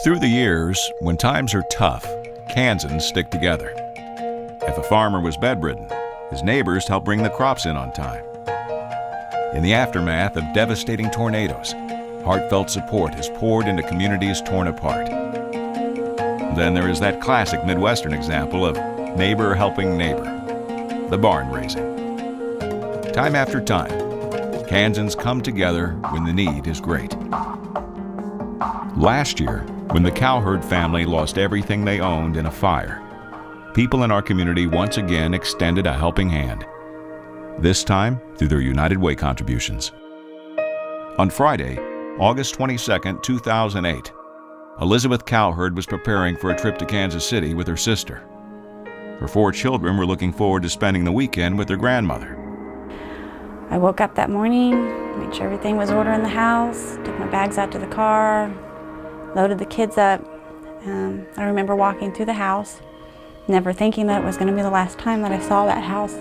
Through the years, when times are tough, Kansans stick together. If a farmer was bedridden, his neighbors helped bring the crops in on time. In the aftermath of devastating tornadoes, heartfelt support is poured into communities torn apart. Then there is that classic Midwestern example of neighbor helping neighbor, the barn raising. Time after time, Kansans come together when the need is great. Last year, when the Cowherd family lost everything they owned in a fire, people in our community once again extended a helping hand, this time through their United Way contributions. On Friday, August 22, 2008, Elizabeth Cowherd was preparing for a trip to Kansas City with her sister. Her 4 children were looking forward to spending the weekend with their grandmother. I woke up that morning, made sure everything was in order in the house, took my bags out to the car, loaded the kids up. I remember walking through the house, never thinking that it was going to be the last time that I saw that house.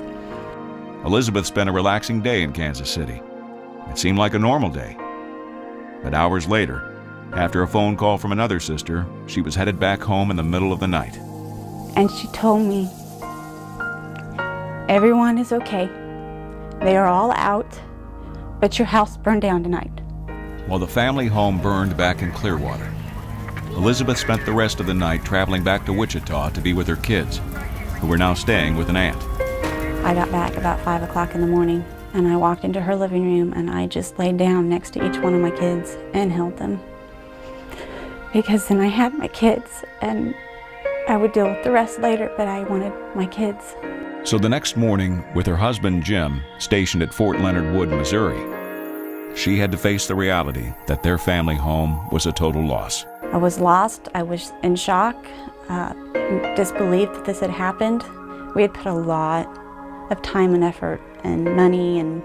Elizabeth spent a relaxing day in Kansas City. It seemed like a normal day. But hours later, after a phone call from another sister, she was headed back home in the middle of the night. And she told me, everyone is okay. They are all out, but your house burned down tonight. While the family home burned back in Clearwater, Elizabeth spent the rest of the night traveling back to Wichita to be with her kids, who were now staying with an aunt. I got back about 5 o'clock in the morning, and I walked into her living room, and I just laid down next to each one of my kids and held them. Because then I had my kids, and I would deal with the rest later, but I wanted my kids. So the next morning, with her husband Jim stationed at Fort Leonard Wood, Missouri, she had to face the reality that their family home was a total loss. I was lost. I was in shock, disbelieved that this had happened. We had put a lot of time and effort and money and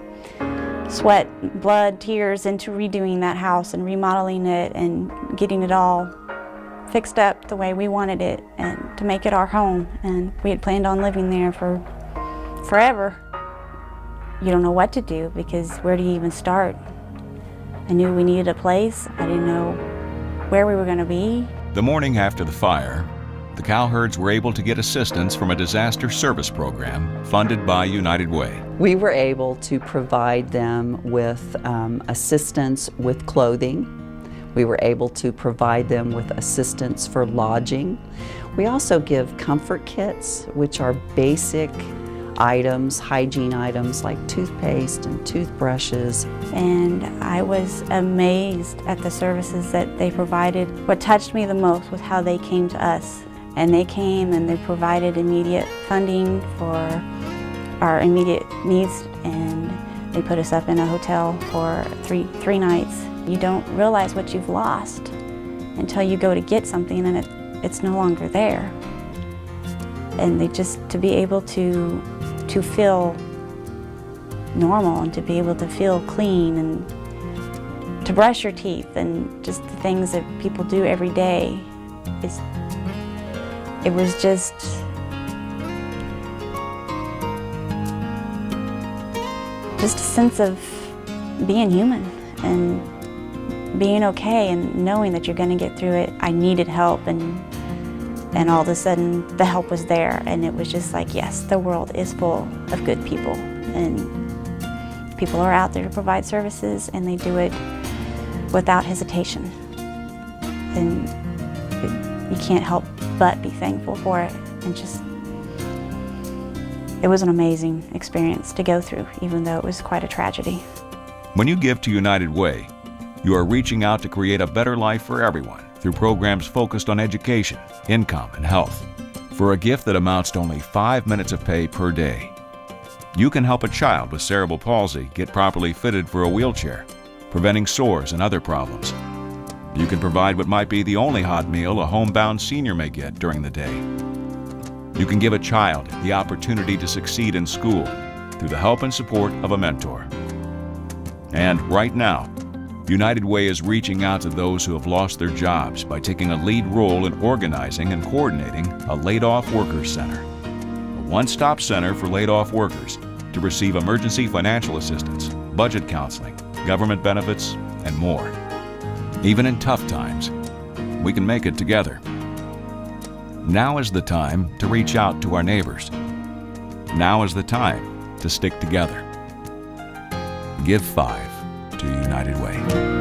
sweat, blood, tears into redoing that house and remodeling it and getting it all fixed up the way we wanted it and to make it our home. And we had planned on living there for forever. You don't know what to do because where do you even start? I knew we needed a place. I didn't know where we were going to be. The morning after the fire, the Cowherds were able to get assistance from a disaster service program funded by United Way. We were able to provide them with assistance with clothing. We were able to provide them with assistance for lodging. We also give comfort kits, which are basic items, hygiene items like toothpaste and toothbrushes. And I was amazed at the services that they provided. What touched me the most was how they came to us. And they came and they provided immediate funding for our immediate needs, and they put us up in a hotel for three nights. You don't realize what you've lost until you go to get something and it's no longer there. And they just, to be able to feel normal and to be able to feel clean and to brush your teeth and just the things that people do every day, it was just a sense of being human and being okay and knowing that you're going to get through it. I needed help, and all of a sudden the help was there, and it was just like, yes, the world is full of good people, and people are out there to provide services, and they do it without hesitation. And you can't help but be thankful for it, and just, it was an amazing experience to go through, even though it was quite a tragedy. When you give to United Way, you are reaching out to create a better life for everyone through programs focused on education, income, and health. For a gift that amounts to only 5 minutes of pay per day, you can help a child with cerebral palsy get properly fitted for a wheelchair, preventing sores and other problems. You can provide what might be the only hot meal a homebound senior may get during the day. You can give a child the opportunity to succeed in school through the help and support of a mentor. And right now, United Way is reaching out to those who have lost their jobs by taking a lead role in organizing and coordinating a laid-off workers center, a one-stop center for laid-off workers to receive emergency financial assistance, budget counseling, government benefits, and more. Even in tough times, we can make it together. Now is the time to reach out to our neighbors. Now is the time to stick together. Give 5 to United Way.